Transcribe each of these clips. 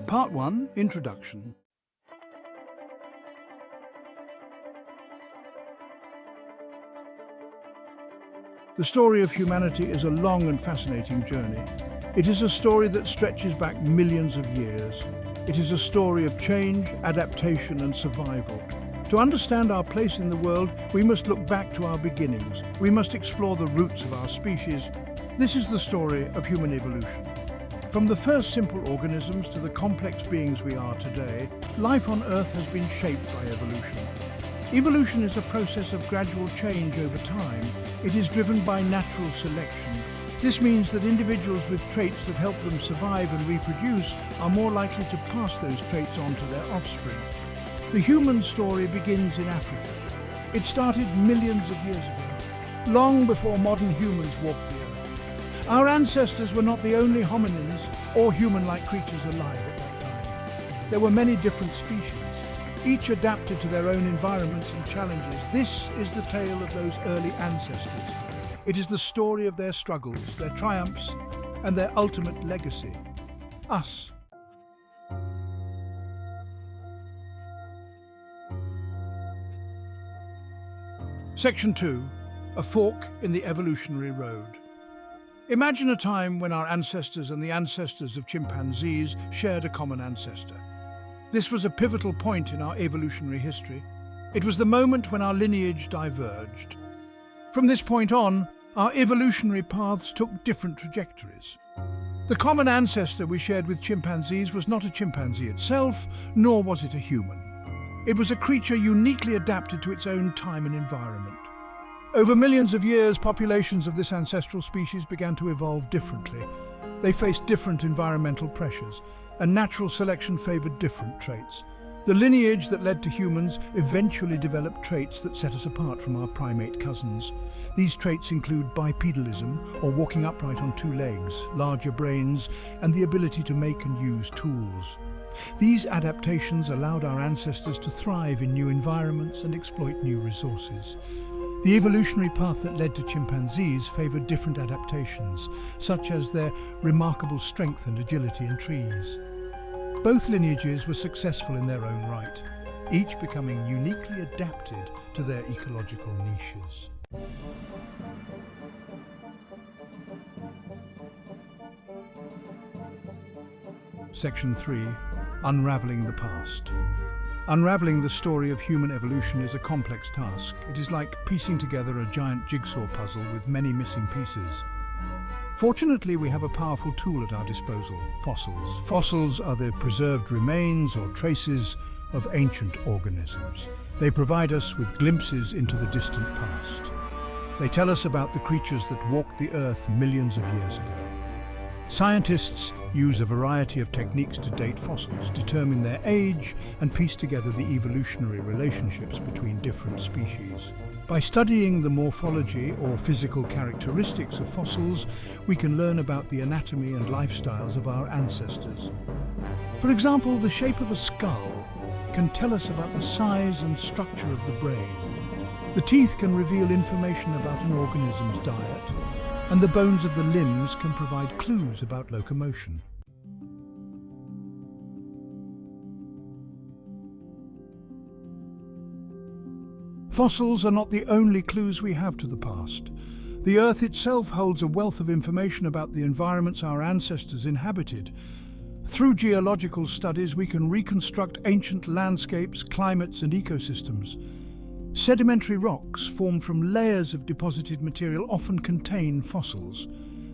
Part 1, Introduction. The story of humanity is a long and fascinating journey. It is a story that stretches back millions of years. It is a story of change, adaptation, and survival. To understand our place in the world, we must look back to our beginnings. We must explore the roots of our species. This is the story of human evolution. From the first simple organisms to the complex beings we are today, life on Earth has been shaped by evolution. Evolution is a process of gradual change over time. It is driven by natural selection. This means that individuals with traits that help them survive and reproduce are more likely to pass those traits on to their offspring. The human story begins in Africa. It started millions of years ago, long before modern humans walked the earth. Our ancestors were not the only hominins or human-like creatures alive at that time. There were many different species, each adapted to their own environments and challenges. This is the tale of those early ancestors. It is the story of their struggles, their triumphs, and their ultimate legacy, us. Section 2, a fork in the evolutionary road. Imagine a time when our ancestors and the ancestors of chimpanzees shared a common ancestor. This was a pivotal point in our evolutionary history. It was the moment when our lineage diverged. From this point on, our evolutionary paths took different trajectories. The common ancestor we shared with chimpanzees was not a chimpanzee itself, nor was it a human. It was a creature uniquely adapted to its own time and environment. Over millions of years, populations of this ancestral species began to evolve differently. They faced different environmental pressures, and natural selection favored different traits. The lineage that led to humans eventually developed traits that set us apart from our primate cousins. These traits include bipedalism, or walking upright on two legs, larger brains, and the ability to make and use tools. These adaptations allowed our ancestors to thrive in new environments and exploit new resources. The evolutionary path that led to chimpanzees favored different adaptations, such as their remarkable strength and agility in trees. Both lineages were successful in their own right, each becoming uniquely adapted to their ecological niches. Section 3, Unraveling the Past. Unraveling the story of human evolution is a complex task. It is like piecing together a giant jigsaw puzzle with many missing pieces. Fortunately, we have a powerful tool at our disposal: fossils. Fossils are the preserved remains or traces of ancient organisms. They provide us with glimpses into the distant past. They tell us about the creatures that walked the earth millions of years ago. Scientists use a variety of techniques to date fossils, determine their age, and piece together the evolutionary relationships between different species. By studying the morphology or physical characteristics of fossils, we can learn about the anatomy and lifestyles of our ancestors. For example, the shape of a skull can tell us about the size and structure of the brain. The teeth can reveal information about an organism's diet, and the bones of the limbs can provide clues about locomotion. Fossils are not the only clues we have to the past. The Earth itself holds a wealth of information about the environments our ancestors inhabited. Through geological studies, we can reconstruct ancient landscapes, climates, and ecosystems. Sedimentary rocks formed from layers of deposited material often contain fossils.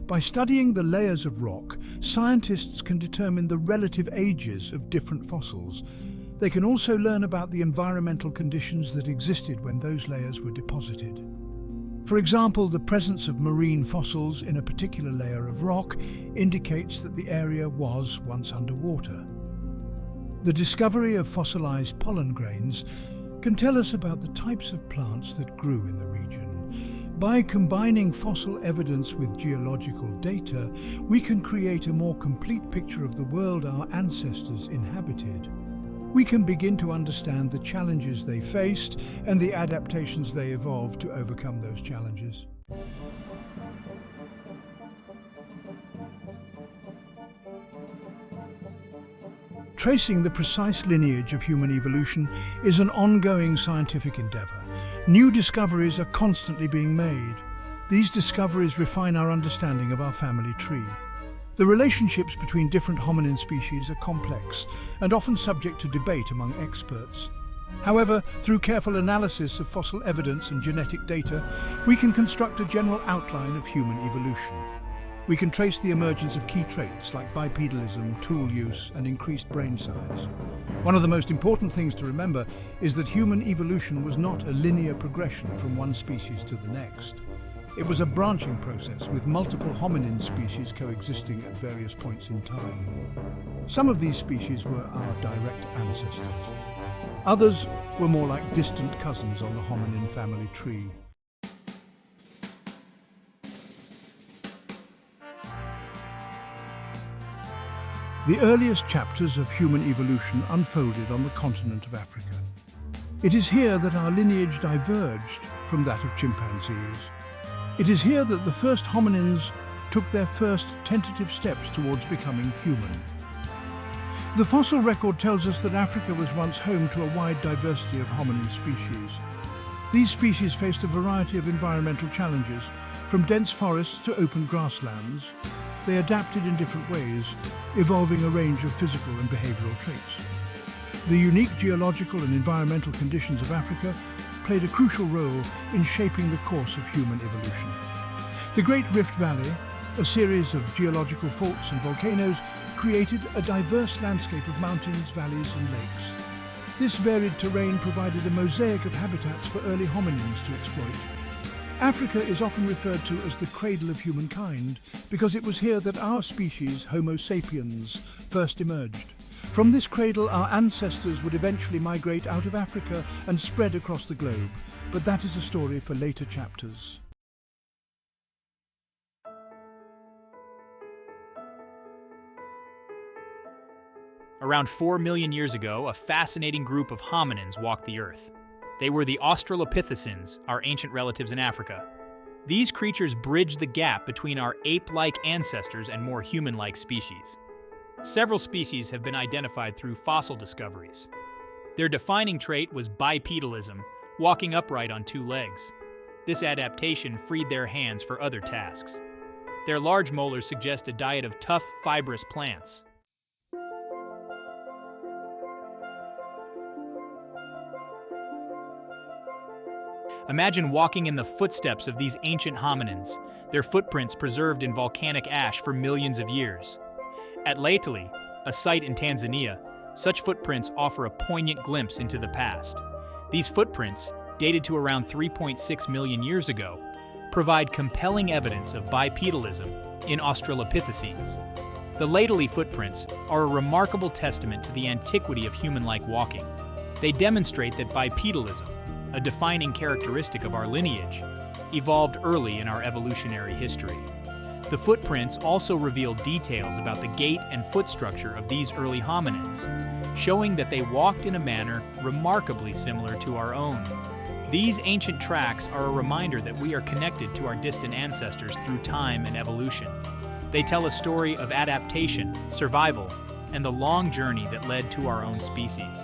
By studying the layers of rock, scientists can determine the relative ages of different fossils. They can also learn about the environmental conditions that existed when those layers were deposited. For example, the presence of marine fossils in a particular layer of rock indicates that the area was once underwater. The discovery of fossilized pollen grains can tell us about the types of plants that grew in the region. By combining fossil evidence with geological data, we can create a more complete picture of the world our ancestors inhabited. We can begin to understand the challenges they faced and the adaptations they evolved to overcome those challenges. Tracing the precise lineage of human evolution is an ongoing scientific endeavour. New discoveries are constantly being made. These discoveries refine our understanding of our family tree. The relationships between different hominin species are complex and often subject to debate among experts. However, through careful analysis of fossil evidence and genetic data, we can construct a general outline of human evolution. We can trace the emergence of key traits like bipedalism, tool use, and increased brain size. One of the most important things to remember is that human evolution was not a linear progression from one species to the next. It was a branching process with multiple hominin species coexisting at various points in time. Some of these species were our direct ancestors. Others were more like distant cousins on the hominin family tree. The earliest chapters of human evolution unfolded on the continent of Africa. It is here that our lineage diverged from that of chimpanzees. It is here that the first hominins took their first tentative steps towards becoming human. The fossil record tells us that Africa was once home to a wide diversity of hominin species. These species faced a variety of environmental challenges, from dense forests to open grasslands. They adapted in different ways, evolving a range of physical and behavioral traits. The unique geological and environmental conditions of Africa played a crucial role in shaping the course of human evolution. The Great Rift Valley, a series of geological faults and volcanoes, created a diverse landscape of mountains, valleys and lakes. This varied terrain provided a mosaic of habitats for early hominins to exploit. Africa is often referred to as the cradle of humankind because it was here that our species, Homo sapiens, first emerged. From this cradle, our ancestors would eventually migrate out of Africa and spread across the globe, but that is a story for later chapters. Around 4 million years ago, a fascinating group of hominins walked the Earth. They were the Australopithecines, our ancient relatives in Africa. These creatures bridged the gap between our ape-like ancestors and more human-like species. Several species have been identified through fossil discoveries. Their defining trait was bipedalism, walking upright on two legs. This adaptation freed their hands for other tasks. Their large molars suggest a diet of tough, fibrous plants. Imagine walking in the footsteps of these ancient hominins, their footprints preserved in volcanic ash for millions of years. At Laetoli, a site in Tanzania, such footprints offer a poignant glimpse into the past. These footprints, dated to around 3.6 million years ago, provide compelling evidence of bipedalism in Australopithecines. The Laetoli footprints are a remarkable testament to the antiquity of human-like walking. They demonstrate that bipedalism, a defining characteristic of our lineage, evolved early in our evolutionary history. The footprints also reveal details about the gait and foot structure of these early hominins, showing that they walked in a manner remarkably similar to our own. These ancient tracks are a reminder that we are connected to our distant ancestors through time and evolution. They tell a story of adaptation, survival, and the long journey that led to our own species.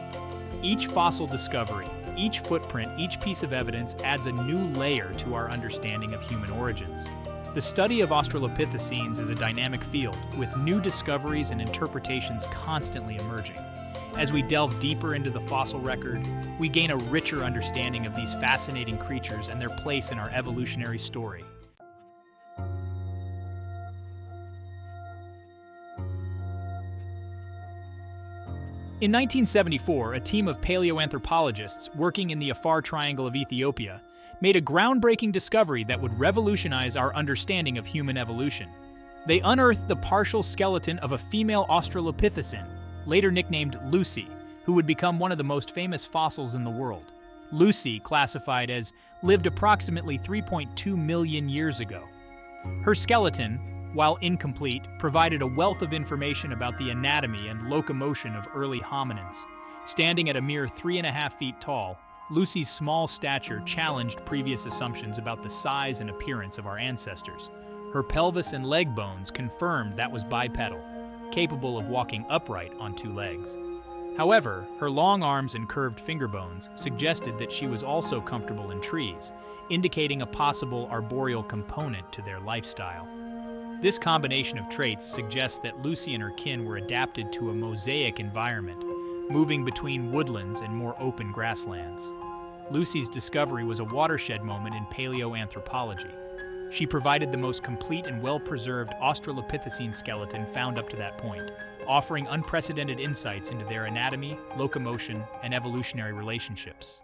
Each fossil discovery, each footprint, each piece of evidence adds a new layer to our understanding of human origins. The study of Australopithecines is a dynamic field, with new discoveries and interpretations constantly emerging. As we delve deeper into the fossil record, we gain a richer understanding of these fascinating creatures and their place in our evolutionary story. In 1974, a team of paleoanthropologists working in the Afar Triangle of Ethiopia made a groundbreaking discovery that would revolutionize our understanding of human evolution. They unearthed the partial skeleton of a female Australopithecine, later nicknamed Lucy, who would become one of the most famous fossils in the world. Lucy, classified as lived approximately 3.2 million years ago. Her skeleton, while incomplete, provided a wealth of information about the anatomy and locomotion of early hominins. Standing at a mere 3.5 feet tall, Lucy's small stature challenged previous assumptions about the size and appearance of our ancestors. Her pelvis and leg bones confirmed that was bipedal, capable of walking upright on two legs. However, her long arms and curved finger bones suggested that she was also comfortable in trees, indicating a possible arboreal component to their lifestyle. This combination of traits suggests that Lucy and her kin were adapted to a mosaic environment, moving between woodlands and more open grasslands. Lucy's discovery was a watershed moment in paleoanthropology. She provided the most complete and well-preserved Australopithecine skeleton found up to that point, offering unprecedented insights into their anatomy, locomotion, and evolutionary relationships.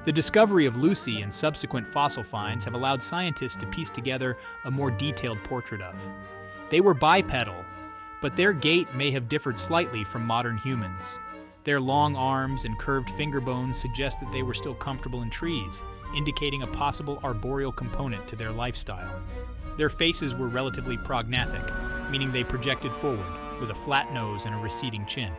The discovery of Lucy and subsequent fossil finds have allowed scientists to piece together a more detailed portrait of. They were bipedal, but their gait may have differed slightly from modern humans. Their long arms and curved finger bones suggest that they were still comfortable in trees, indicating a possible arboreal component to their lifestyle. Their faces were relatively prognathic, meaning they projected forward, with a flat nose and a receding chin.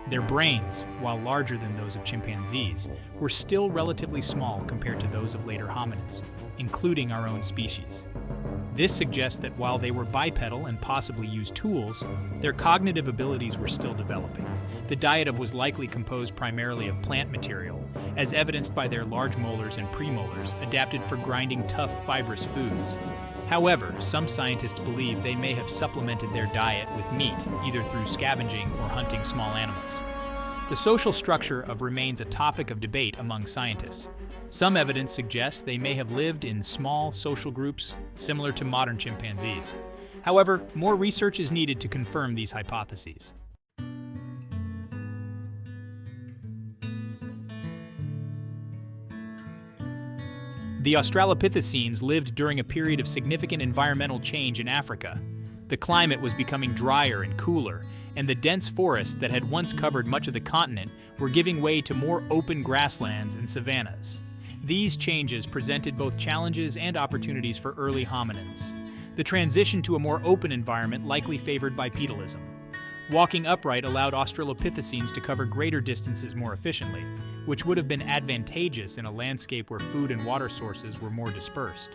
Their brains, while larger than those of chimpanzees, were still relatively small compared to those of later hominids, including our own species. This suggests that while they were bipedal and possibly used tools, their cognitive abilities were still developing. The diet was likely composed primarily of plant material, as evidenced by their large molars and premolars, adapted for grinding tough, fibrous foods. However, some scientists believe they may have supplemented their diet with meat, either through scavenging or hunting small animals. The social structure of remains a topic of debate among scientists. Some evidence suggests they may have lived in small social groups, similar to modern chimpanzees. However, more research is needed to confirm these hypotheses. The Australopithecines lived during a period of significant environmental change in Africa. The climate was becoming drier and cooler, and the dense forests that had once covered much of the continent were giving way to more open grasslands and savannas. These changes presented both challenges and opportunities for early hominins. The transition to a more open environment likely favored bipedalism. Walking upright allowed Australopithecines to cover greater distances more efficiently, which would have been advantageous in a landscape where food and water sources were more dispersed.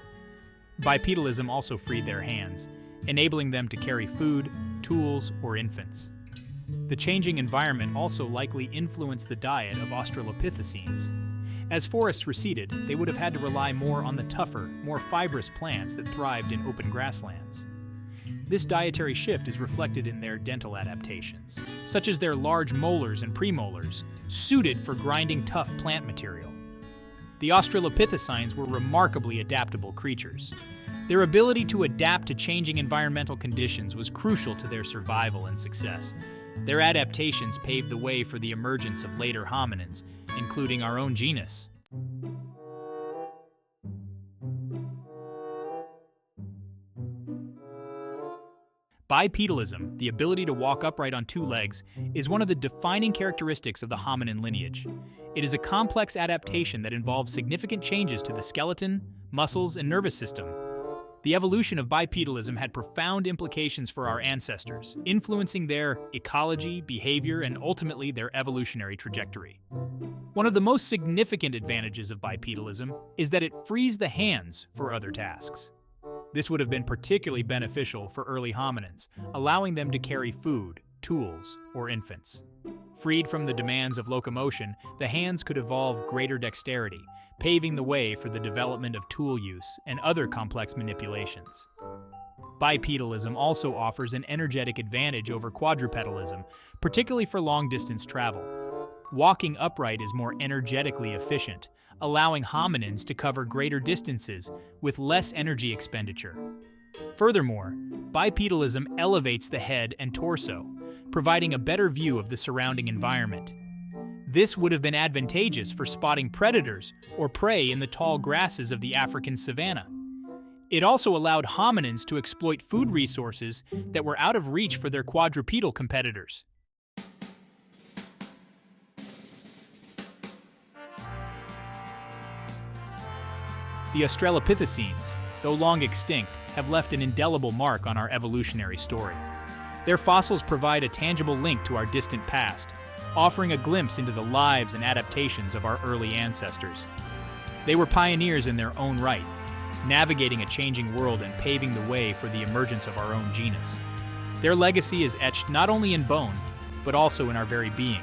Bipedalism also freed their hands, enabling them to carry food, tools, or infants. The changing environment also likely influenced the diet of Australopithecines. As forests receded, they would have had to rely more on the tougher, more fibrous plants that thrived in open grasslands. This dietary shift is reflected in their dental adaptations, such as their large molars and premolars, suited for grinding tough plant material. The Australopithecines were remarkably adaptable creatures. Their ability to adapt to changing environmental conditions was crucial to their survival and success. Their adaptations paved the way for the emergence of later hominins, including our own genus. Bipedalism, the ability to walk upright on two legs, is one of the defining characteristics of the hominin lineage. It is a complex adaptation that involves significant changes to the skeleton, muscles, and nervous system. The evolution of bipedalism had profound implications for our ancestors, influencing their ecology, behavior, and ultimately their evolutionary trajectory. One of the most significant advantages of bipedalism is that it frees the hands for other tasks. This would have been particularly beneficial for early hominins, allowing them to carry food, tools, or infants. Freed from the demands of locomotion, the hands could evolve greater dexterity, paving the way for the development of tool use and other complex manipulations. Bipedalism also offers an energetic advantage over quadrupedalism, particularly for long-distance travel. Walking upright is more energetically efficient, allowing hominins to cover greater distances with less energy expenditure. Furthermore, bipedalism elevates the head and torso, providing a better view of the surrounding environment. This would have been advantageous for spotting predators or prey in the tall grasses of the African savanna. It also allowed hominins to exploit food resources that were out of reach for their quadrupedal competitors. The Australopithecines, though long extinct, have left an indelible mark on our evolutionary story. Their fossils provide a tangible link to our distant past, offering a glimpse into the lives and adaptations of our early ancestors. They were pioneers in their own right, navigating a changing world and paving the way for the emergence of our own genus. Their legacy is etched not only in bone, but also in our very being.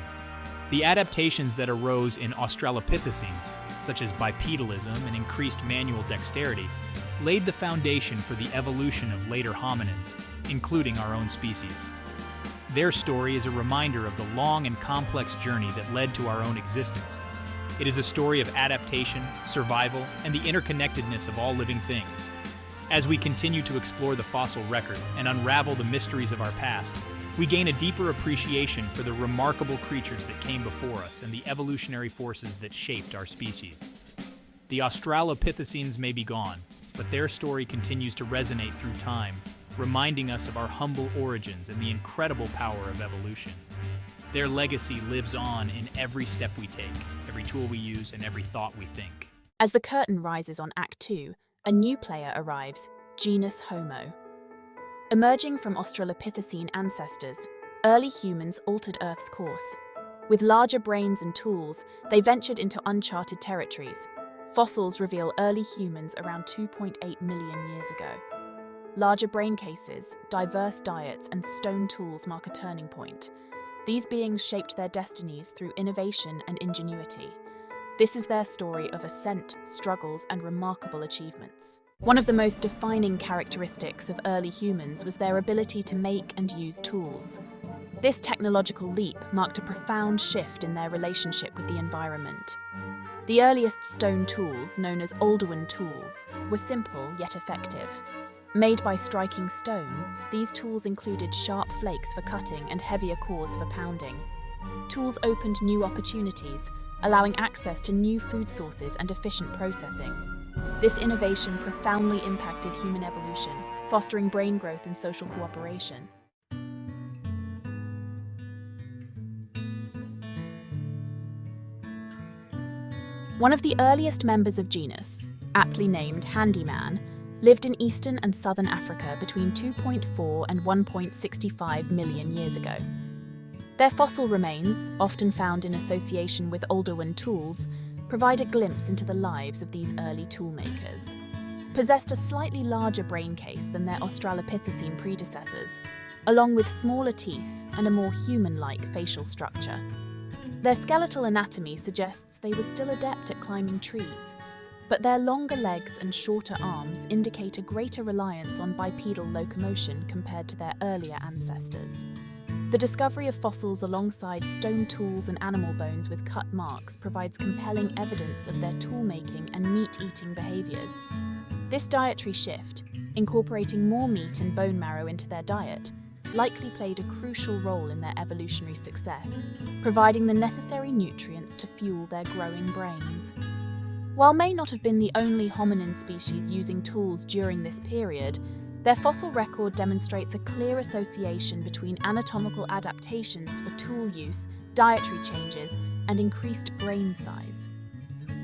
The adaptations that arose in Australopithecines, such as bipedalism and increased manual dexterity, laid the foundation for the evolution of later hominins, including our own species. Their story is a reminder of the long and complex journey that led to our own existence. It is a story of adaptation, survival, and the interconnectedness of all living things. As we continue to explore the fossil record and unravel the mysteries of our past, we gain a deeper appreciation for the remarkable creatures that came before us and the evolutionary forces that shaped our species. The Australopithecines may be gone, but their story continues to resonate through time, reminding us of our humble origins and the incredible power of evolution. Their legacy lives on in every step we take, every tool we use, and every thought we think. As the curtain rises on Act 2, a new player arrives, genus Homo. Emerging from Australopithecine ancestors, early humans altered Earth's course. With larger brains and tools, they ventured into uncharted territories. Fossils reveal early humans around 2.8 million years ago. Larger brain cases, diverse diets, and stone tools mark a turning point. These beings shaped their destinies through innovation and ingenuity. This is their story of ascent, struggles, and remarkable achievements. One of the most defining characteristics of early humans was their ability to make and use tools. This technological leap marked a profound shift in their relationship with the environment. The earliest stone tools, known as Oldowan tools, were simple yet effective. Made by striking stones, these tools included sharp flakes for cutting and heavier cores for pounding. Tools opened new opportunities, allowing access to new food sources and efficient processing. This innovation profoundly impacted human evolution, fostering brain growth and social cooperation. One of the earliest members of genus, aptly named Handyman, lived in eastern and southern Africa between 2.4 and 1.65 million years ago. Their fossil remains, often found in association with Oldowan tools, provide a glimpse into the lives of these early toolmakers. Possessed a slightly larger brain case than their Australopithecine predecessors, along with smaller teeth and a more human-like facial structure. Their skeletal anatomy suggests they were still adept at climbing trees, but their longer legs and shorter arms indicate a greater reliance on bipedal locomotion compared to their earlier ancestors. The discovery of fossils alongside stone tools and animal bones with cut marks provides compelling evidence of their tool-making and meat-eating behaviors. This dietary shift, incorporating more meat and bone marrow into their diet, likely played a crucial role in their evolutionary success, providing the necessary nutrients to fuel their growing brains. While may not have been the only hominin species using tools during this period, their fossil record demonstrates a clear association between anatomical adaptations for tool use, dietary changes, and increased brain size.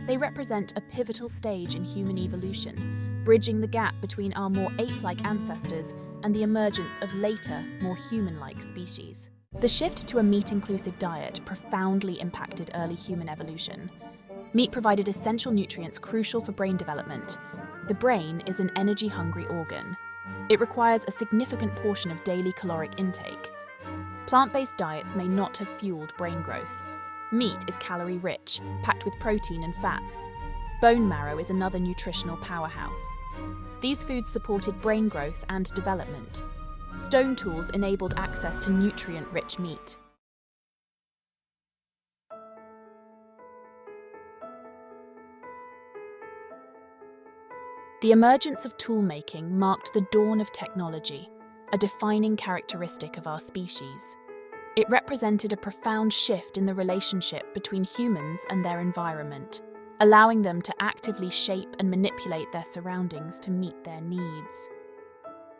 They represent a pivotal stage in human evolution, bridging the gap between our more ape-like ancestors and the emergence of later, more human-like species. The shift to a meat-inclusive diet profoundly impacted early human evolution. Meat provided essential nutrients crucial for brain development. The brain is an energy-hungry organ. It requires a significant portion of daily caloric intake. Plant-based diets may not have fueled brain growth. Meat is calorie-rich, packed with protein and fats. Bone marrow is another nutritional powerhouse. These foods supported brain growth and development. Stone tools enabled access to nutrient-rich meat. The emergence of tool-making marked the dawn of technology, a defining characteristic of our species. It represented a profound shift in the relationship between humans and their environment, allowing them to actively shape and manipulate their surroundings to meet their needs.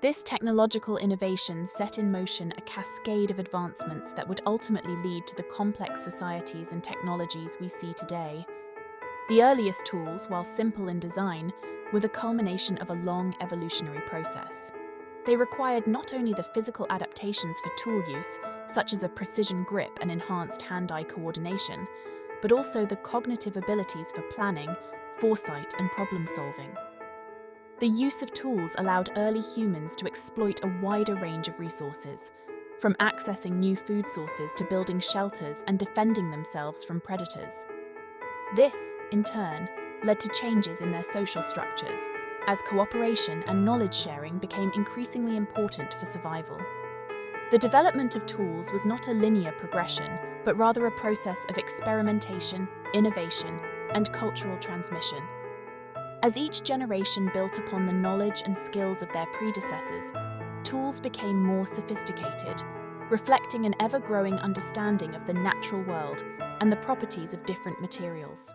This technological innovation set in motion a cascade of advancements that would ultimately lead to the complex societies and technologies we see today. The earliest tools, while simple in design, were the culmination of a long evolutionary process. They required not only the physical adaptations for tool use, such as a precision grip and enhanced hand-eye coordination, but also the cognitive abilities for planning, foresight, and problem-solving. The use of tools allowed early humans to exploit a wider range of resources, from accessing new food sources to building shelters and defending themselves from predators. This, in turn, led to changes in their social structures, as cooperation and knowledge sharing became increasingly important for survival. The development of tools was not a linear progression, but rather a process of experimentation, innovation, and cultural transmission. As each generation built upon the knowledge and skills of their predecessors, tools became more sophisticated, reflecting an ever-growing understanding of the natural world and the properties of different materials.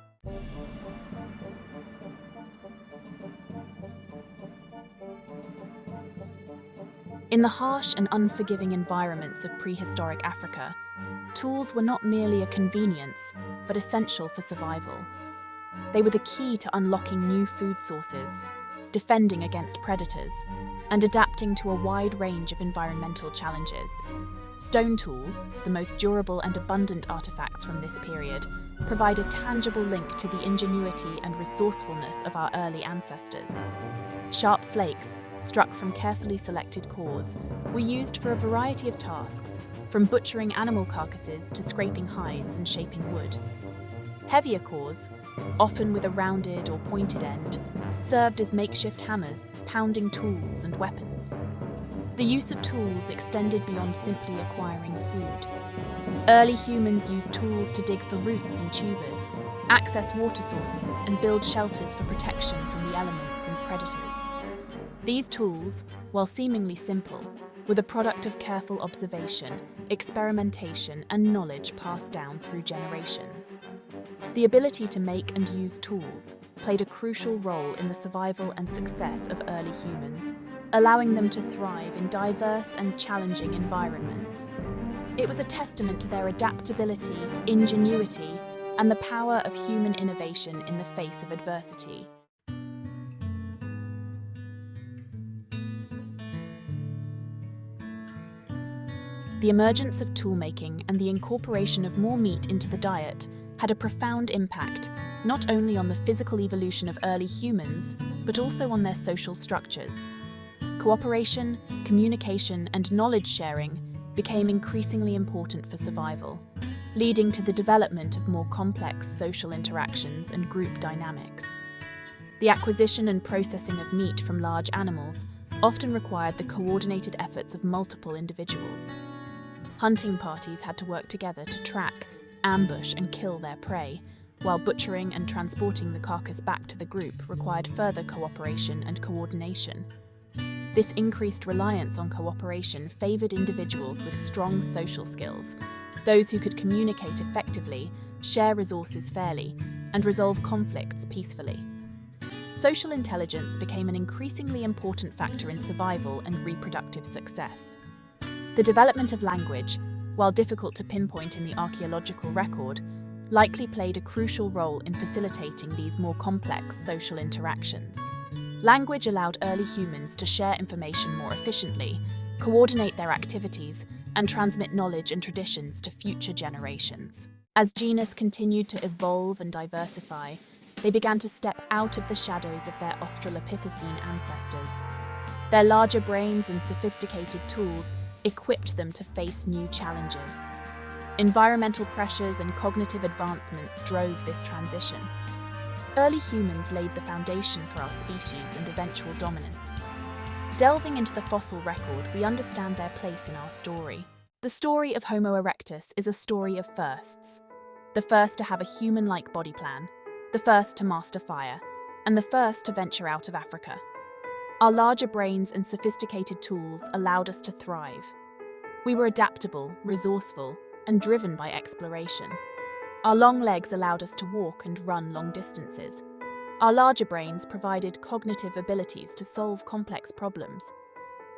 In the harsh and unforgiving environments of prehistoric Africa, tools were not merely a convenience, but essential for survival. They were the key to unlocking new food sources, defending against predators, and adapting to a wide range of environmental challenges. Stone tools, the most durable and abundant artifacts from this period, provide a tangible link to the ingenuity and resourcefulness of our early ancestors. Sharp flakes, struck from carefully selected cores, were used for a variety of tasks, from butchering animal carcasses to scraping hides and shaping wood. Heavier cores, often with a rounded or pointed end, served as makeshift hammers, pounding tools and weapons. The use of tools extended beyond simply acquiring food. Early humans used tools to dig for roots and tubers, access water sources, and build shelters for protection from the elements and predators. These tools, while seemingly simple, were the product of careful observation, experimentation, and knowledge passed down through generations. The ability to make and use tools played a crucial role in the survival and success of early humans, allowing them to thrive in diverse and challenging environments. It was a testament to their adaptability, ingenuity, and the power of human innovation in the face of adversity. The emergence of toolmaking and the incorporation of more meat into the diet had a profound impact, not only on the physical evolution of early humans, but also on their social structures. Cooperation, communication, and knowledge sharing became increasingly important for survival, leading to the development of more complex social interactions and group dynamics. The acquisition and processing of meat from large animals often required the coordinated efforts of multiple individuals. Hunting parties had to work together to track, ambush, and kill their prey, while butchering and transporting the carcass back to the group required further cooperation and coordination. This increased reliance on cooperation favored individuals with strong social skills, those who could communicate effectively, share resources fairly, and resolve conflicts peacefully. Social intelligence became an increasingly important factor in survival and reproductive success. The development of language, while difficult to pinpoint in the archaeological record, likely played a crucial role in facilitating these more complex social interactions. Language allowed early humans to share information more efficiently, coordinate their activities, and transmit knowledge and traditions to future generations. As genus continued to evolve and diversify, they began to step out of the shadows of their Australopithecine ancestors. Their larger brains and sophisticated tools equipped them to face new challenges. Environmental pressures and cognitive advancements drove this transition. Early humans laid the foundation for our species and eventual dominance. Delving into the fossil record, we understand their place in our story. The story of Homo erectus is a story of firsts. The first to have a human-like body plan, the first to master fire, and the first to venture out of Africa. Our larger brains and sophisticated tools allowed us to thrive. We were adaptable, resourceful, and driven by exploration. Our long legs allowed us to walk and run long distances. Our larger brains provided cognitive abilities to solve complex problems.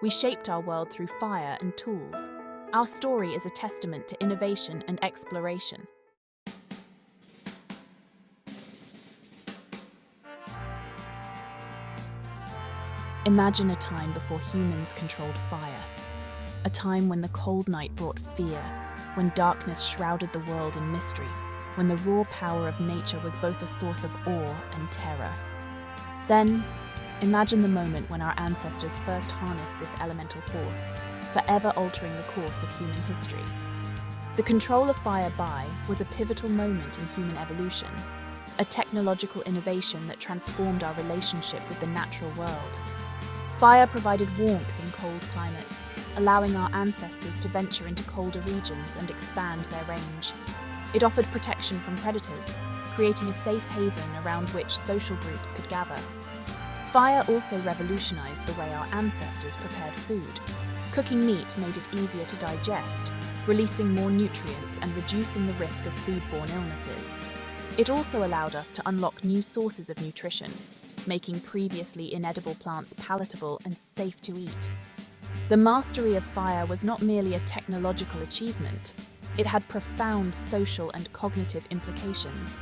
We shaped our world through fire and tools. Our story is a testament to innovation and exploration. Imagine a time before humans controlled fire. A time when the cold night brought fear, when darkness shrouded the world in mystery, when the raw power of nature was both a source of awe and terror. Then, imagine the moment when our ancestors first harnessed this elemental force, forever altering the course of human history. The control of fire by was a pivotal moment in human evolution, a technological innovation that transformed our relationship with the natural world. Fire provided warmth in cold climates, allowing our ancestors to venture into colder regions and expand their range. It offered protection from predators, creating a safe haven around which social groups could gather. Fire also revolutionized the way our ancestors prepared food. Cooking meat made it easier to digest, releasing more nutrients and reducing the risk of foodborne illnesses. It also allowed us to unlock new sources of nutrition, making previously inedible plants palatable and safe to eat. The mastery of fire was not merely a technological achievement, it had profound social and cognitive implications.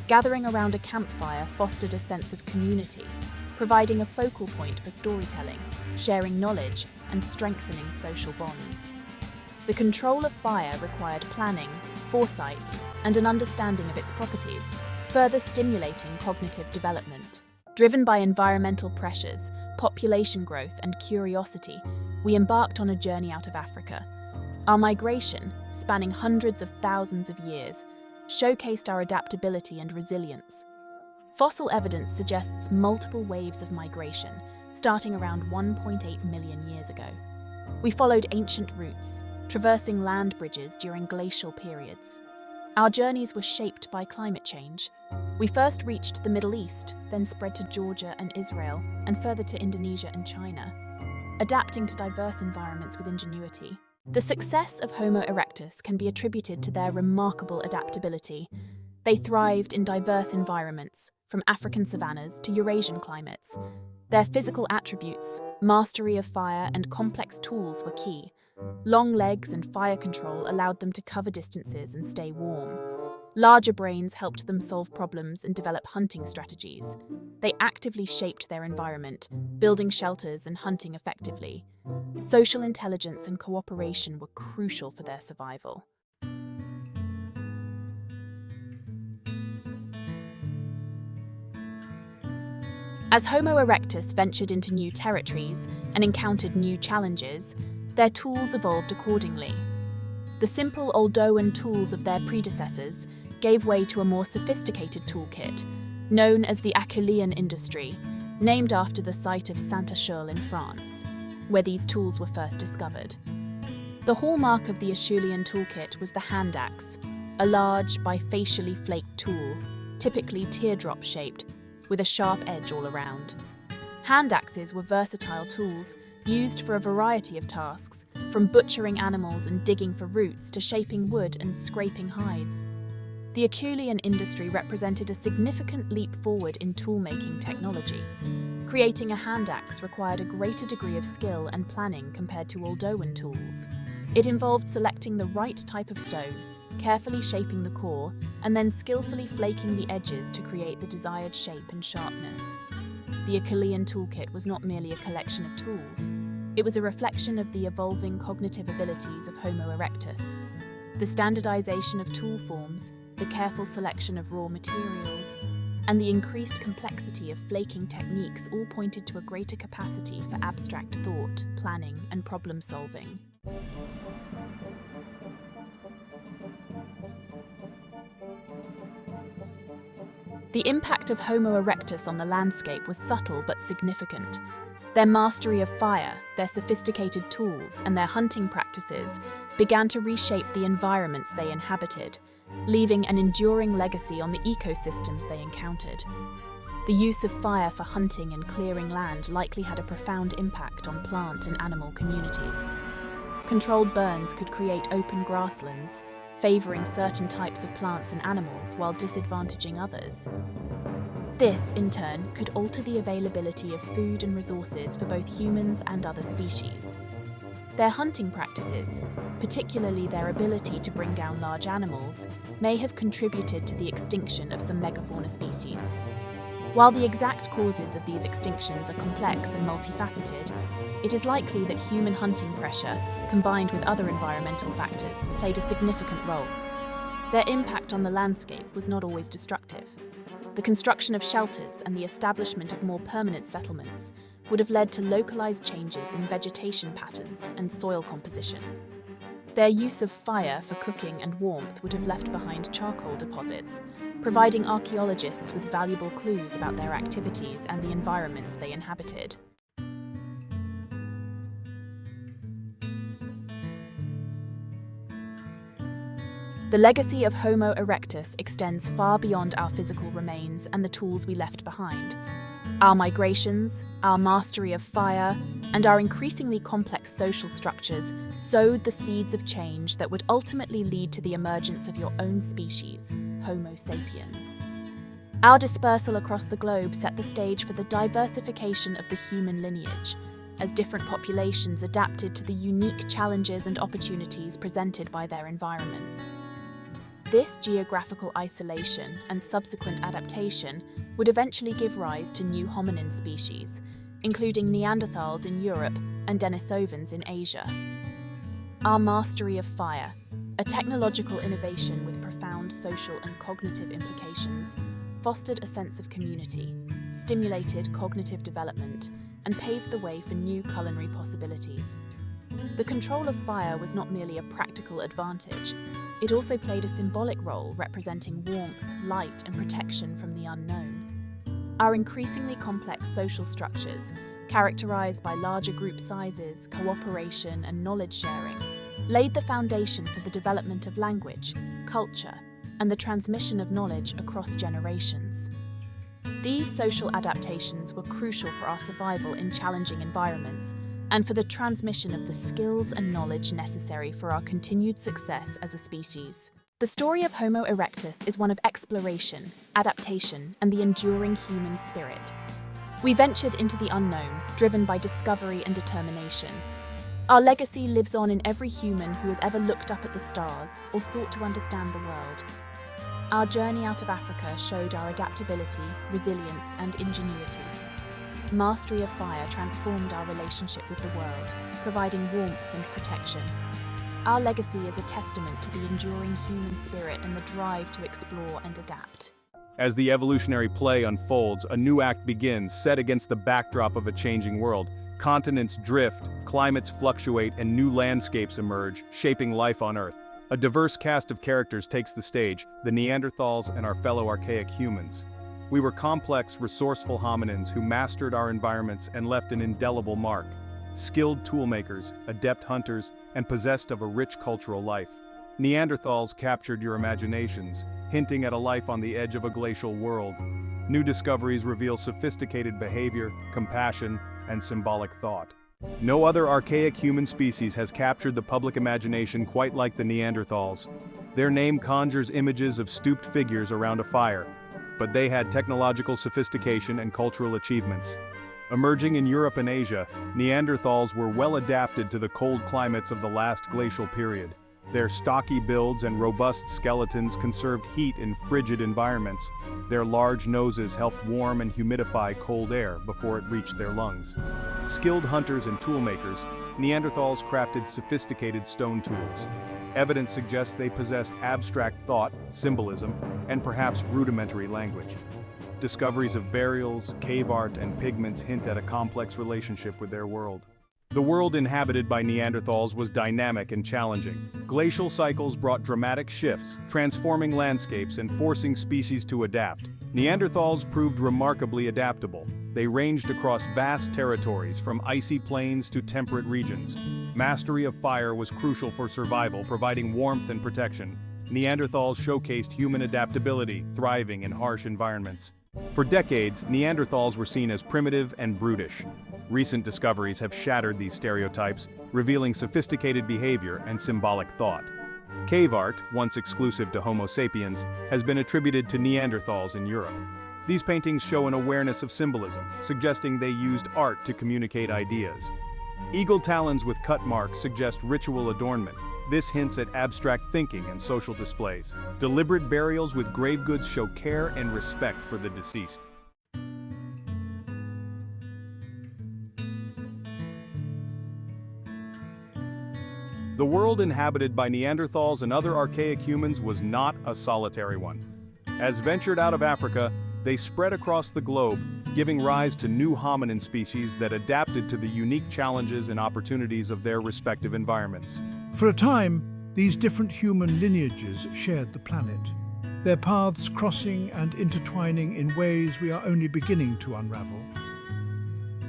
Gathering around a campfire fostered a sense of community, providing a focal point for storytelling, sharing knowledge, and strengthening social bonds. The control of fire required planning, foresight, and an understanding of its properties, further stimulating cognitive development. Driven by environmental pressures, population growth, and curiosity, we embarked on a journey out of Africa. Our migration, spanning hundreds of thousands of years, showcased our adaptability and resilience. Fossil evidence suggests multiple waves of migration, starting around 1.8 million years ago. We followed ancient routes, traversing land bridges during glacial periods. Our journeys were shaped by climate change. We first reached the Middle East, then spread to Georgia and Israel, and further to Indonesia and China, adapting to diverse environments with ingenuity. The success of Homo erectus can be attributed to their remarkable adaptability. They thrived in diverse environments, from African savannas to Eurasian climates. Their physical attributes, mastery of fire, and complex tools were key. Long legs and fire control allowed them to cover distances and stay warm. Larger brains helped them solve problems and develop hunting strategies. They actively shaped their environment, building shelters and hunting effectively. Social intelligence and cooperation were crucial for their survival. As Homo erectus ventured into new territories and encountered new challenges, their tools evolved accordingly. The simple Oldowan tools of their predecessors gave way to a more sophisticated toolkit, known as the Acheulean industry, named after the site of Saint-Acheule in France, where these tools were first discovered. The hallmark of the Acheulean toolkit was the hand axe, a large, bifacially flaked tool, typically teardrop-shaped, with a sharp edge all around. Hand axes were versatile tools, used for a variety of tasks, from butchering animals and digging for roots to shaping wood and scraping hides. The Acheulean industry represented a significant leap forward in tool-making technology. Creating a hand axe required a greater degree of skill and planning compared to Oldowan tools. It involved selecting the right type of stone, carefully shaping the core, and then skillfully flaking the edges to create the desired shape and sharpness. The Acheulean toolkit was not merely a collection of tools. It was a reflection of the evolving cognitive abilities of Homo erectus. The standardization of tool forms, the careful selection of raw materials, and the increased complexity of flaking techniques all pointed to a greater capacity for abstract thought, planning, and problem-solving. The impact of Homo erectus on the landscape was subtle but significant. Their mastery of fire, their sophisticated tools, and their hunting practices began to reshape the environments they inhabited, leaving an enduring legacy on the ecosystems they encountered. The use of fire for hunting and clearing land likely had a profound impact on plant and animal communities. Controlled burns could create open grasslands, favouring certain types of plants and animals while disadvantaging others. This, in turn, could alter the availability of food and resources for both humans and other species. Their hunting practices, particularly their ability to bring down large animals, may have contributed to the extinction of some megafauna species. While the exact causes of these extinctions are complex and multifaceted, it is likely that human hunting pressure, combined with other environmental factors, played a significant role. Their impact on the landscape was not always destructive. The construction of shelters and the establishment of more permanent settlements would have led to localized changes in vegetation patterns and soil composition. Their use of fire for cooking and warmth would have left behind charcoal deposits, providing archaeologists with valuable clues about their activities and the environments they inhabited. The legacy of Homo erectus extends far beyond our physical remains and the tools we left behind. Our migrations, our mastery of fire, and our increasingly complex social structures sowed the seeds of change that would ultimately lead to the emergence of your own species, Homo sapiens. Our dispersal across the globe set the stage for the diversification of the human lineage, as different populations adapted to the unique challenges and opportunities presented by their environments. This geographical isolation and subsequent adaptation would eventually give rise to new hominin species, including Neanderthals in Europe and Denisovans in Asia. Our mastery of fire, a technological innovation with profound social and cognitive implications, fostered a sense of community, stimulated cognitive development, and paved the way for new culinary possibilities. The control of fire was not merely a practical advantage, it also played a symbolic role representing warmth, light, and protection from the unknown. Our increasingly complex social structures, characterized by larger group sizes, cooperation, and knowledge sharing, laid the foundation for the development of language, culture, and the transmission of knowledge across generations. These social adaptations were crucial for our survival in challenging environments and for the transmission of the skills and knowledge necessary for our continued success as a species. The story of Homo erectus is one of exploration, adaptation, and the enduring human spirit. We ventured into the unknown, driven by discovery and determination. Our legacy lives on in every human who has ever looked up at the stars or sought to understand the world. Our journey out of Africa showed our adaptability, resilience, and ingenuity. Mastery of fire transformed our relationship with the world, providing warmth and protection. Our legacy is a testament to the enduring human spirit and the drive to explore and adapt. As the evolutionary play unfolds, a new act begins, set against the backdrop of a changing world. Continents drift, climates fluctuate, and new landscapes emerge, shaping life on Earth. A diverse cast of characters takes the stage, the Neanderthals and our fellow archaic humans. We were complex, resourceful hominins who mastered our environments and left an indelible mark. Skilled toolmakers, adept hunters, and possessed of a rich cultural life. Neanderthals captured your imaginations, hinting at a life on the edge of a glacial world. New discoveries reveal sophisticated behavior, compassion, and symbolic thought. No other archaic human species has captured the public imagination quite like the Neanderthals. Their name conjures images of stooped figures around a fire, but they had technological sophistication and cultural achievements. Emerging in Europe and Asia, Neanderthals were well adapted to the cold climates of the last glacial period. Their stocky builds and robust skeletons conserved heat in frigid environments. Their large noses helped warm and humidify cold air before it reached their lungs. Skilled hunters and toolmakers, Neanderthals crafted sophisticated stone tools. Evidence suggests they possessed abstract thought, symbolism, and perhaps rudimentary language. Discoveries of burials, cave art, and pigments hint at a complex relationship with their world. The world inhabited by Neanderthals was dynamic and challenging. Glacial cycles brought dramatic shifts, transforming landscapes and forcing species to adapt. Neanderthals proved remarkably adaptable. They ranged across vast territories, from icy plains to temperate regions. Mastery of fire was crucial for survival, providing warmth and protection. Neanderthals showcased human adaptability, thriving in harsh environments. For decades, Neanderthals were seen as primitive and brutish. Recent discoveries have shattered these stereotypes, revealing sophisticated behavior and symbolic thought. Cave art, once exclusive to Homo sapiens, has been attributed to Neanderthals in Europe. These paintings show an awareness of symbolism, suggesting they used art to communicate ideas. Eagle talons with cut marks suggest ritual adornment. This hints at abstract thinking and social displays. Deliberate burials with grave goods show care and respect for the deceased. The world inhabited by Neanderthals and other archaic humans was not a solitary one. As ventured out of Africa, they spread across the globe, giving rise to new hominin species that adapted to the unique challenges and opportunities of their respective environments. For a time, these different human lineages shared the planet, their paths crossing and intertwining in ways we are only beginning to unravel.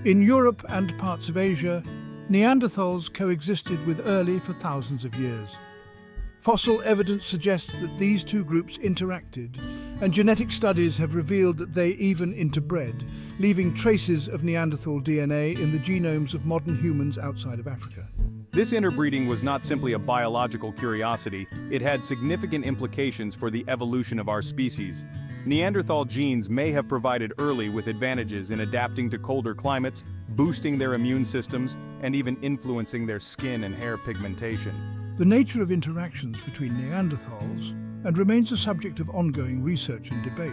In Europe and parts of Asia, Neanderthals coexisted with early for thousands of years. Fossil evidence suggests that these two groups interacted, and genetic studies have revealed that they even interbred, leaving traces of Neanderthal DNA in the genomes of modern humans outside of Africa. This interbreeding was not simply a biological curiosity, it had significant implications for the evolution of our species. Neanderthal genes may have provided early with advantages in adapting to colder climates, boosting their immune systems, and even influencing their skin and hair pigmentation. The nature of interactions between Neanderthals and remains a subject of ongoing research and debate.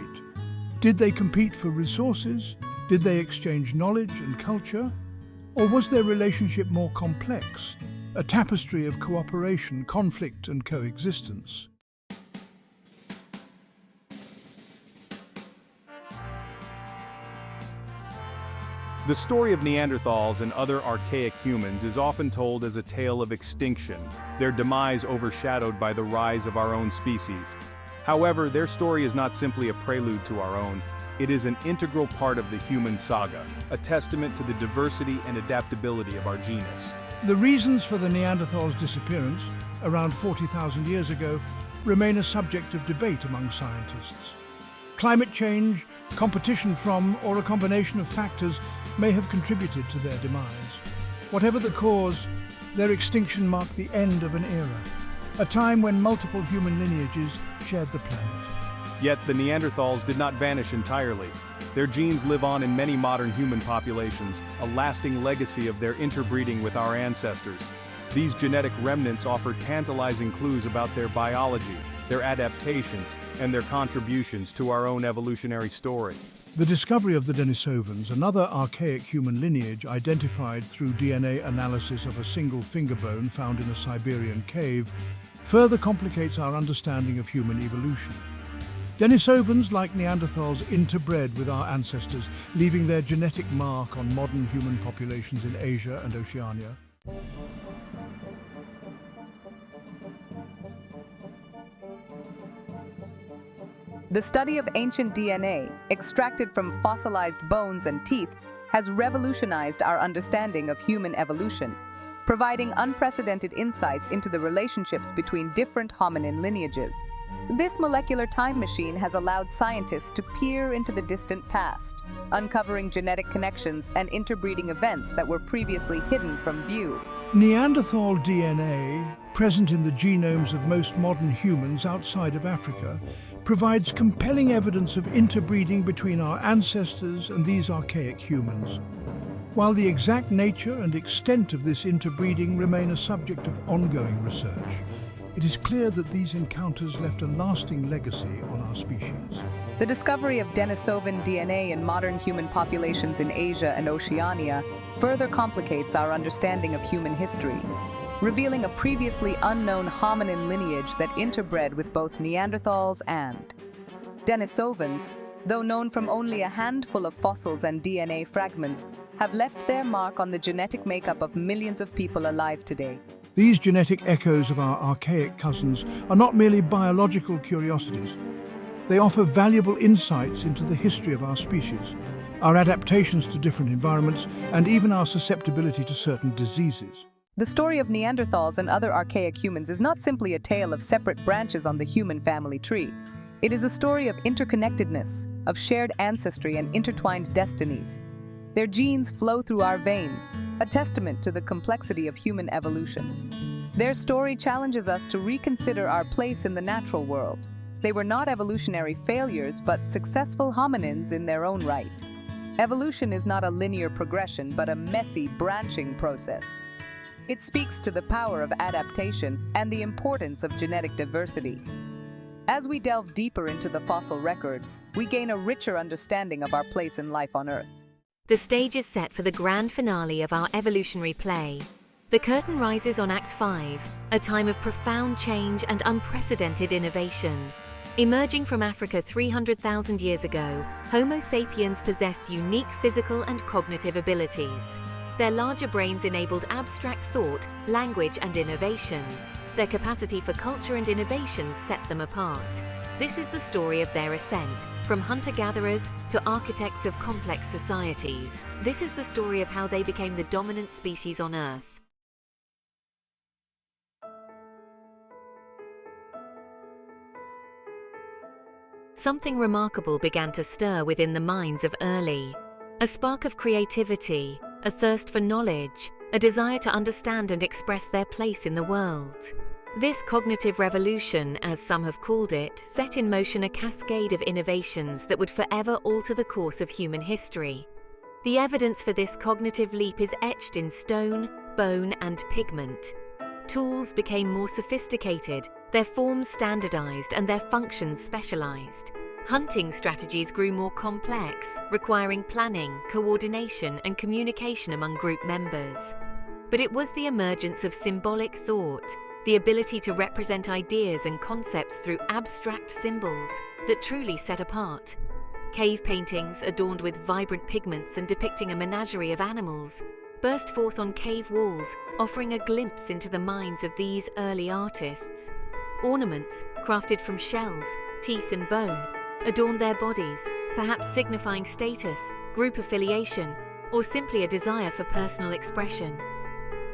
Did they compete for resources? Did they exchange knowledge and culture? Or was their relationship more complex, a tapestry of cooperation, conflict, and coexistence? The story of Neanderthals and other archaic humans is often told as a tale of extinction, their demise overshadowed by the rise of our own species. However, their story is not simply a prelude to our own, it is an integral part of the human saga, a testament to the diversity and adaptability of our genus. The reasons for the Neanderthals' disappearance, around 40,000 years ago, remain a subject of debate among scientists. Climate change, competition from, or a combination of factors may have contributed to their demise. Whatever the cause, their extinction marked the end of an era, a time when multiple human lineages shared the planet. Yet the Neanderthals did not vanish entirely. Their genes live on in many modern human populations, a lasting legacy of their interbreeding with our ancestors. These genetic remnants offer tantalizing clues about their biology, their adaptations, and their contributions to our own evolutionary story. The discovery of the Denisovans, another archaic human lineage identified through DNA analysis of a single finger bone found in a Siberian cave, further complicates our understanding of human evolution. Denisovans, like Neanderthals, interbred with our ancestors, leaving their genetic mark on modern human populations in Asia and Oceania. The study of ancient DNA, extracted from fossilized bones and teeth, has revolutionized our understanding of human evolution, providing unprecedented insights into the relationships between different hominin lineages. This molecular time machine has allowed scientists to peer into the distant past, uncovering genetic connections and interbreeding events that were previously hidden from view. Neanderthal DNA, present in the genomes of most modern humans outside of Africa, provides compelling evidence of interbreeding between our ancestors and these archaic humans. While the exact nature and extent of this interbreeding remain a subject of ongoing research, it is clear that these encounters left a lasting legacy on our species. The discovery of Denisovan DNA in modern human populations in Asia and Oceania further complicates our understanding of human history, revealing a previously unknown hominin lineage that interbred with both Neanderthals and Denisovans, though known from only a handful of fossils and DNA fragments, have left their mark on the genetic makeup of millions of people alive today. These genetic echoes of our archaic cousins are not merely biological curiosities. They offer valuable insights into the history of our species, our adaptations to different environments, and even our susceptibility to certain diseases. The story of Neanderthals and other archaic humans is not simply a tale of separate branches on the human family tree. It is a story of interconnectedness, of shared ancestry and intertwined destinies. Their genes flow through our veins, a testament to the complexity of human evolution. Their story challenges us to reconsider our place in the natural world. They were not evolutionary failures, but successful hominins in their own right. Evolution is not a linear progression, but a messy, branching process. It speaks to the power of adaptation and the importance of genetic diversity. As we delve deeper into the fossil record, we gain a richer understanding of our place in life on Earth. The stage is set for the grand finale of our evolutionary play. The curtain rises on Act 5, a time of profound change and unprecedented innovation. Emerging from Africa 300,000 years ago, Homo sapiens possessed unique physical and cognitive abilities. Their larger brains enabled abstract thought, language, and innovation. Their capacity for culture and innovation set them apart. This is the story of their ascent, from hunter-gatherers to architects of complex societies. This is the story of how they became the dominant species on Earth. Something remarkable began to stir within the minds of early. A spark of creativity, a thirst for knowledge, a desire to understand and express their place in the world. This cognitive revolution, as some have called it, set in motion a cascade of innovations that would forever alter the course of human history. The evidence for this cognitive leap is etched in stone, bone, and pigment. Tools became more sophisticated, their forms standardized, and their functions specialized. Hunting strategies grew more complex, requiring planning, coordination, and communication among group members. But it was the emergence of symbolic thought, the ability to represent ideas and concepts through abstract symbols, that truly set apart. Cave paintings, adorned with vibrant pigments and depicting a menagerie of animals, burst forth on cave walls, offering a glimpse into the minds of these early artists. Ornaments, crafted from shells, teeth, and bone, adorned their bodies, perhaps signifying status, group affiliation, or simply a desire for personal expression.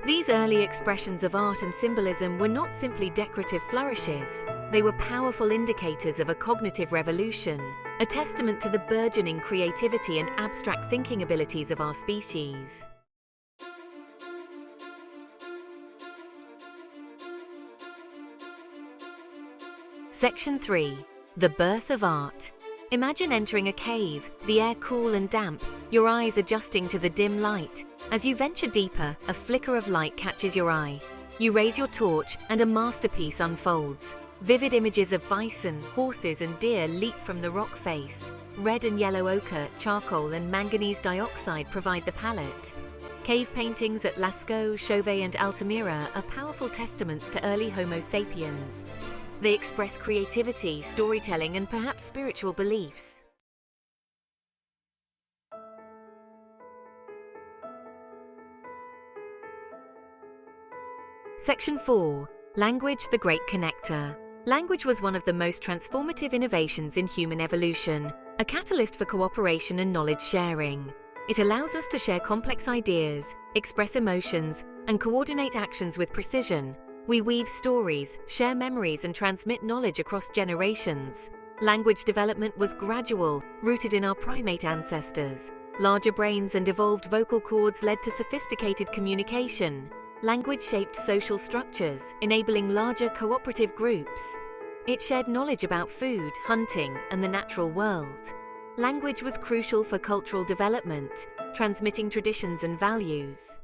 These early expressions of art and symbolism were not simply decorative flourishes, they were powerful indicators of a cognitive revolution, a testament to the burgeoning creativity and abstract thinking abilities of our species. Section 3. The birth of art. Imagine entering a cave, the air cool and damp, your eyes adjusting to the dim light. As you venture deeper, a flicker of light catches your eye. You raise your torch and a masterpiece unfolds. Vivid images of bison, horses, and deer leap from the rock face. Red and yellow ochre, charcoal, and manganese dioxide provide the palette. Cave paintings at Lascaux, Chauvet, and Altamira are powerful testaments to early Homo sapiens. They express creativity, storytelling, and perhaps spiritual beliefs. Section 4. Language, the Great Connector. Language was one of the most transformative innovations in human evolution, a catalyst for cooperation and knowledge sharing. It allows us to share complex ideas, express emotions, and coordinate actions with precision. We weave stories, share memories, and transmit knowledge across generations. Language development was gradual, rooted in our primate ancestors. Larger brains and evolved vocal cords led to sophisticated communication. Language shaped social structures, enabling larger cooperative groups. It shared knowledge about food, hunting, and the natural world. Language was crucial for cultural development, transmitting traditions and values.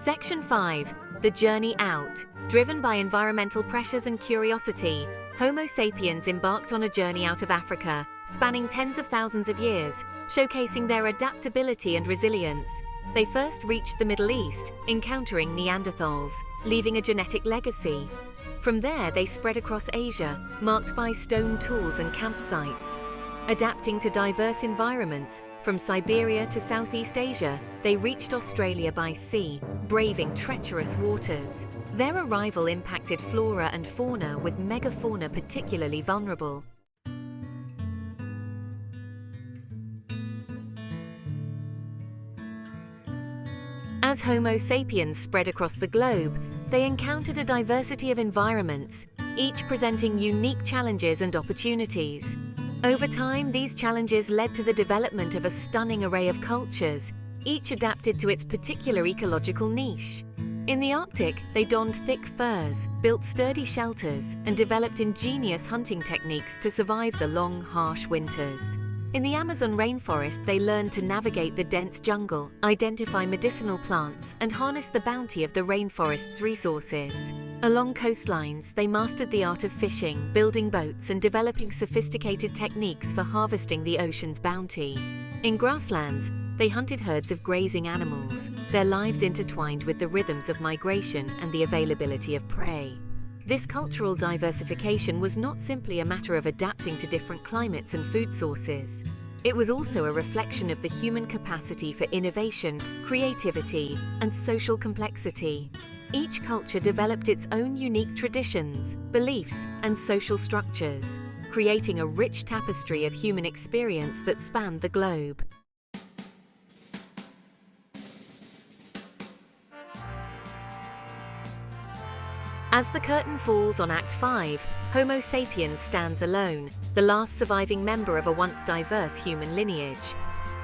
Section 5. The Journey Out. Driven by environmental pressures and curiosity, Homo sapiens embarked on a journey out of Africa, spanning tens of thousands of years, showcasing their adaptability and resilience. They first reached the Middle East, encountering Neanderthals, leaving a genetic legacy. From there, they spread across Asia, marked by stone tools and campsites. Adapting to diverse environments, from Siberia to Southeast Asia, they reached Australia by sea, braving treacherous waters. Their arrival impacted flora and fauna, with megafauna particularly vulnerable. As Homo sapiens spread across the globe, they encountered a diversity of environments, each presenting unique challenges and opportunities. Over time, these challenges led to the development of a stunning array of cultures, each adapted to its particular ecological niche. In the Arctic, they donned thick furs, built sturdy shelters, and developed ingenious hunting techniques to survive the long, harsh winters. In the Amazon rainforest, they learned to navigate the dense jungle, identify medicinal plants, and harness the bounty of the rainforest's resources. Along coastlines, they mastered the art of fishing, building boats, and developing sophisticated techniques for harvesting the ocean's bounty. In grasslands, they hunted herds of grazing animals, their lives intertwined with the rhythms of migration and the availability of prey. This cultural diversification was not simply a matter of adapting to different climates and food sources. It was also a reflection of the human capacity for innovation, creativity, and social complexity. Each culture developed its own unique traditions, beliefs, and social structures, creating a rich tapestry of human experience that spanned the globe. As the curtain falls on Act 5, Homo sapiens stands alone, the last surviving member of a once diverse human lineage.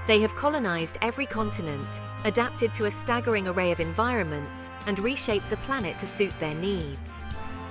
They have colonized every continent, adapted to a staggering array of environments, and reshaped the planet to suit their needs.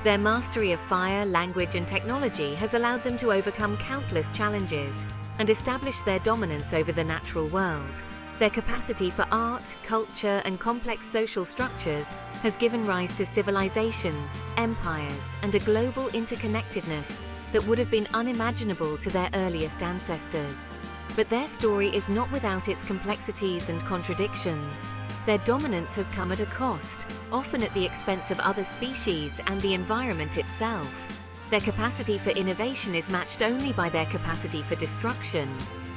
Their mastery of fire, language, and technology has allowed them to overcome countless challenges and establish their dominance over the natural world. Their capacity for art, culture, and complex social structures has given rise to civilizations, empires, and a global interconnectedness that would have been unimaginable to their earliest ancestors. But their story is not without its complexities and contradictions. Their dominance has come at a cost, often at the expense of other species and the environment itself. Their capacity for innovation is matched only by their capacity for destruction.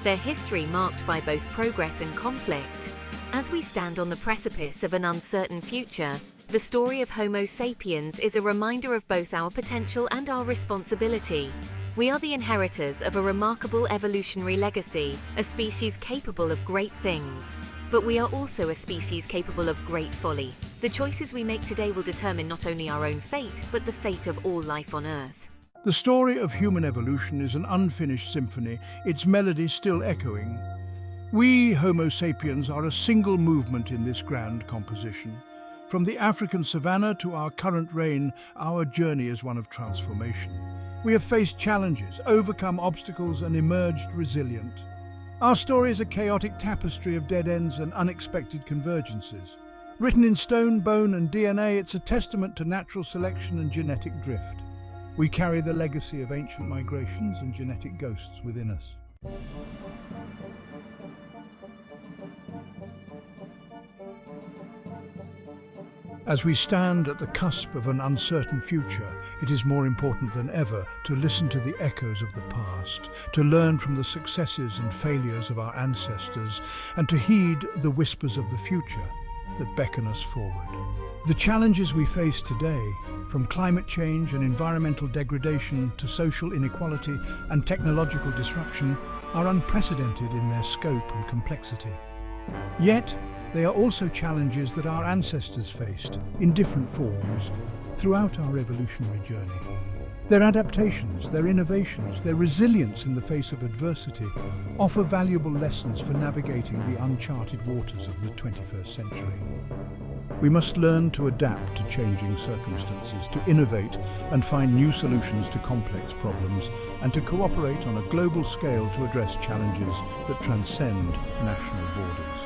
Their history marked by both progress and conflict. As we stand on the precipice of an uncertain future, the story of Homo sapiens is a reminder of both our potential and our responsibility. We are the inheritors of a remarkable evolutionary legacy, a species capable of great things. But we are also a species capable of great folly. The choices we make today will determine not only our own fate, but the fate of all life on Earth. The story of human evolution is an unfinished symphony, its melody still echoing. We, Homo sapiens, are a single movement in this grand composition. From the African savanna to our current reign, our journey is one of transformation. We have faced challenges, overcome obstacles, and emerged resilient. Our story is a chaotic tapestry of dead ends and unexpected convergences. Written in stone, bone, and DNA, it's a testament to natural selection and genetic drift. We carry the legacy of ancient migrations and genetic ghosts within us. As we stand at the cusp of an uncertain future, it is more important than ever to listen to the echoes of the past, to learn from the successes and failures of our ancestors, and to heed the whispers of the future that beckon us forward. The challenges we face today, from climate change and environmental degradation to social inequality and technological disruption, are unprecedented in their scope and complexity. Yet, they are also challenges that our ancestors faced, in different forms, throughout our evolutionary journey. Their adaptations, their innovations, their resilience in the face of adversity offer valuable lessons for navigating the uncharted waters of the 21st century. We must learn to adapt to changing circumstances, to innovate and find new solutions to complex problems, and to cooperate on a global scale to address challenges that transcend national borders.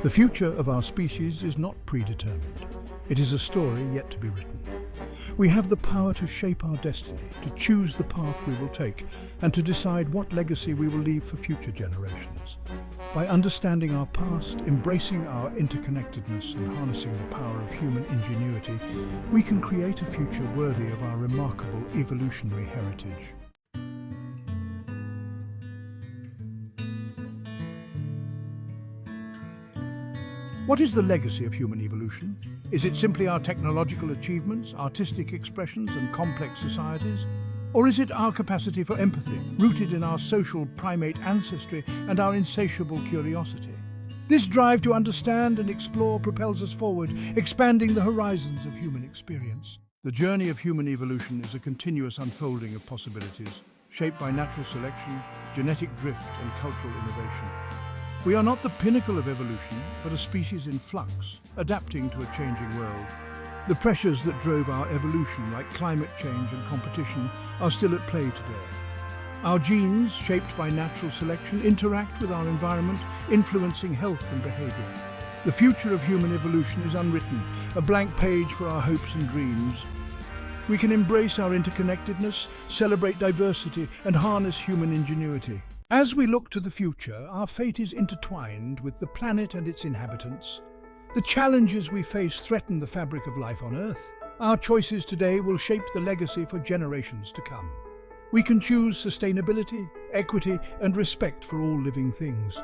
The future of our species is not predetermined. It is a story yet to be written. We have the power to shape our destiny, to choose the path we will take, and to decide what legacy we will leave for future generations. By understanding our past, embracing our interconnectedness, and harnessing the power of human ingenuity, we can create a future worthy of our remarkable evolutionary heritage. What is the legacy of human evolution? Is it simply our technological achievements, artistic expressions, and complex societies? Or is it our capacity for empathy, rooted in our social primate ancestry and our insatiable curiosity? This drive to understand and explore propels us forward, expanding the horizons of human experience. The journey of human evolution is a continuous unfolding of possibilities, shaped by natural selection, genetic drift, and cultural innovation. We are not the pinnacle of evolution, but a species in flux, adapting to a changing world. The pressures that drove our evolution, like climate change and competition, are still at play today. Our genes, shaped by natural selection, interact with our environment, influencing health and behavior. The future of human evolution is unwritten, a blank page for our hopes and dreams. We can embrace our interconnectedness, celebrate diversity, and harness human ingenuity. As we look to the future, our fate is intertwined with the planet and its inhabitants. The challenges we face threaten the fabric of life on Earth. Our choices today will shape the legacy for generations to come. We can choose sustainability, equity, and respect for all living things.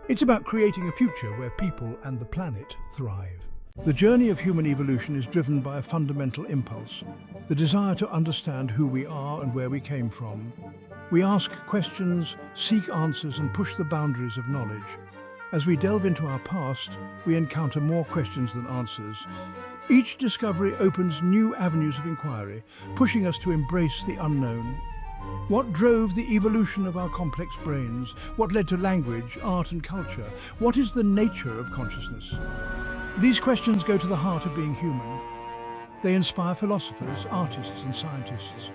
It's about creating a future where people and the planet thrive. The journey of human evolution is driven by a fundamental impulse, the desire to understand who we are and where we came from. We ask questions, seek answers, and push the boundaries of knowledge. As we delve into our past, we encounter more questions than answers. Each discovery opens new avenues of inquiry, pushing us to embrace the unknown. What drove the evolution of our complex brains? What led to language, art, and culture? What is the nature of consciousness? These questions go to the heart of being human. They inspire philosophers, artists, and scientists.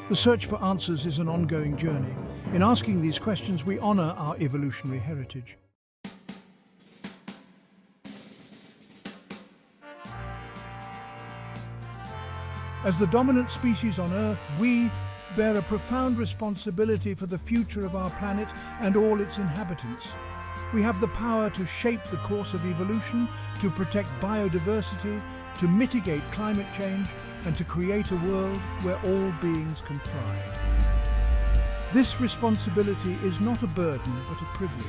The search for answers is an ongoing journey. In asking these questions, we honor our evolutionary heritage. As the dominant species on Earth, we bear a profound responsibility for the future of our planet and all its inhabitants. We have the power to shape the course of evolution, to protect biodiversity, to mitigate climate change, and to create a world where all beings can thrive. This responsibility is not a burden, but a privilege,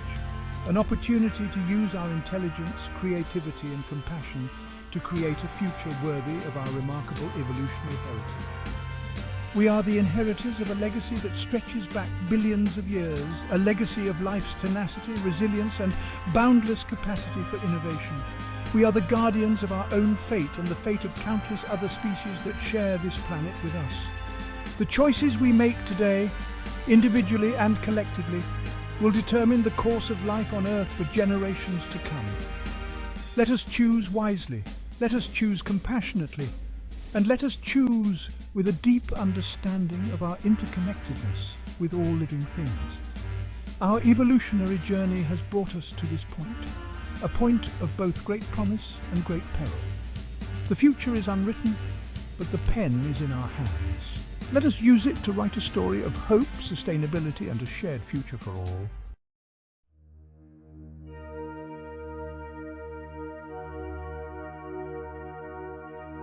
an opportunity to use our intelligence, creativity, and compassion to create a future worthy of our remarkable evolutionary heritage. We are the inheritors of a legacy that stretches back billions of years, a legacy of life's tenacity, resilience, and boundless capacity for innovation. We are the guardians of our own fate and the fate of countless other species that share this planet with us. The choices we make today, individually and collectively, will determine the course of life on Earth for generations to come. Let us choose wisely, let us choose compassionately, and let us choose with a deep understanding of our interconnectedness with all living things. Our evolutionary journey has brought us to this point, a point of both great promise and great peril. The future is unwritten, but the pen is in our hands. Let us use it to write a story of hope, sustainability, and a shared future for all.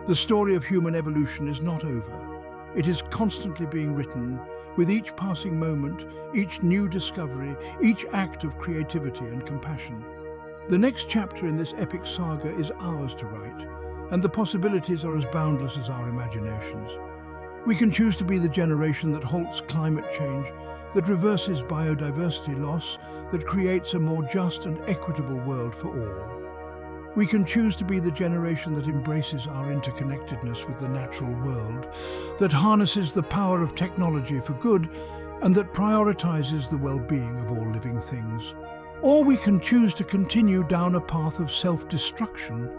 The story of human evolution is not over. It is constantly being written, with each passing moment, each new discovery, each act of creativity and compassion. The next chapter in this epic saga is ours to write, and the possibilities are as boundless as our imaginations. We can choose to be the generation that halts climate change, that reverses biodiversity loss, that creates a more just and equitable world for all. We can choose to be the generation that embraces our interconnectedness with the natural world, that harnesses the power of technology for good, and that prioritizes the well-being of all living things. Or we can choose to continue down a path of self-destruction,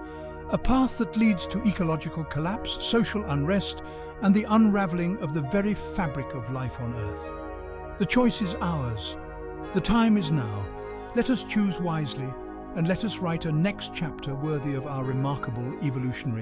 a path that leads to ecological collapse, social unrest, and the unraveling of the very fabric of life on Earth. The choice is ours. The time is now. Let us choose wisely, and let us write a next chapter worthy of our remarkable evolutionary